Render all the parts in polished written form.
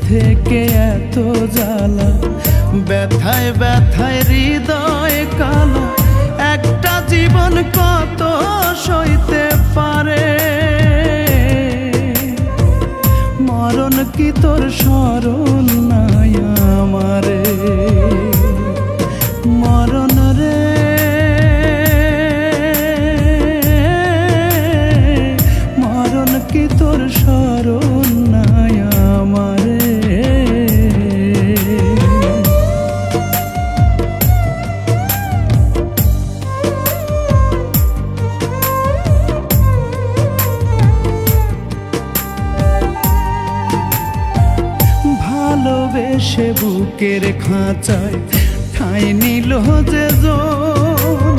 থেকে এত জ্বালা, ব্যথায় ব্যথায় হৃদয় কালো, একটা জীবন কত সইতে পারে। মরণ কি তোর স্মরণ নাই আমারে, মরণ রে মরণ কি তোর স্মরণ নাই আমারে। ভালোবেসে বুকের খাঁচায় ঠাঁই নিল যে জন,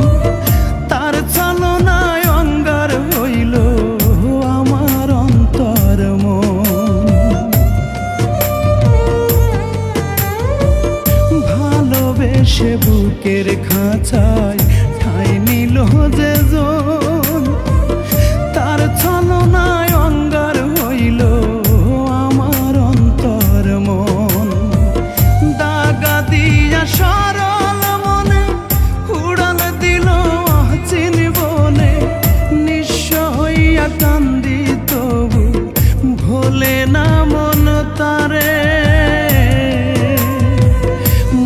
তার ছলনায় অঙ্গার হইল আমার অন্তর মন। ভালোবেসে বুকের খাঁচায় ঠাঁই নিল যে জন, তার ছলনায় অঙ্গার হইল আমার অন্তর মন। দাগা দিয়া সরল মনে উড়াল দিল অচিন বনে, নিঃস্ব হইয়া কান্দি তবু ভোলে না মন তারে।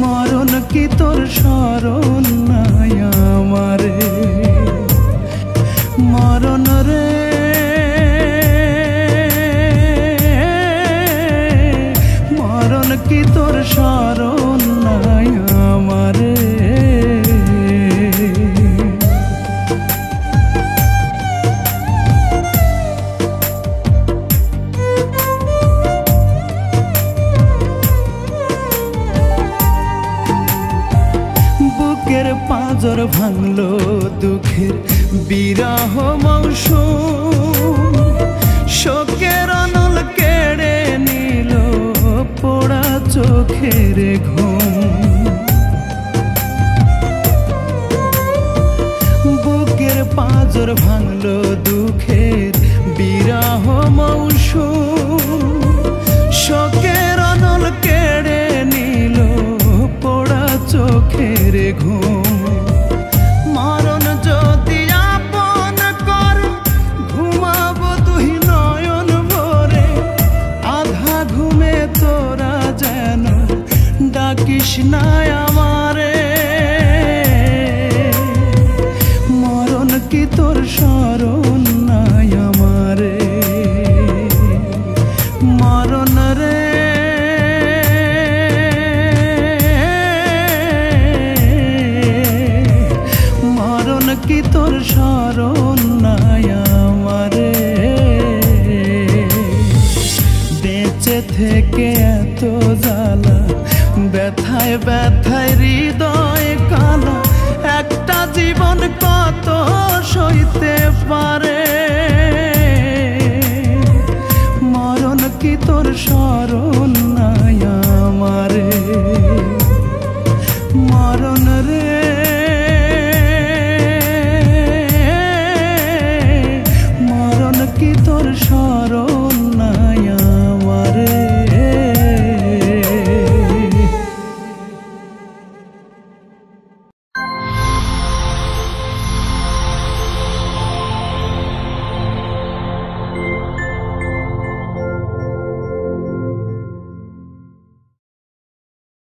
মরণ কি তোর স্মরণ নাই আমারে, মরণ রে মরণ কি তোর স্মরণ নাই আমারে। বুকের পাঁজর ভাঙলো দুঃখের বিরহ মৌসুম, শোকের অনল কেড়ে নিল পোড়া চোখের ঘুম। বুকের পাঁজর ভাঙলো দুঃখের বিরহ মৌসুম, শোকের অনল কেড়ে নিল পোড়া চোখের ঘুম। মরণ যদি আপন করে ঘুমাবো তুই নয়ন ভরে, আধা ঘুমে তোরা যেন ডাকিস না আমারে। মরণ কি তোর স্মরণ নাই আমারে, মরণ রে মরণ কি তোর স্মরণ নাই আমারে। বেঁচে থেকে এত জ্বালা, ব্যথায় ব্যথায় হৃদয় কালো, একটা জীবন কত সইতে পারে। মরণ কি তোর স্মরণ নাই আমারে, মরণ রে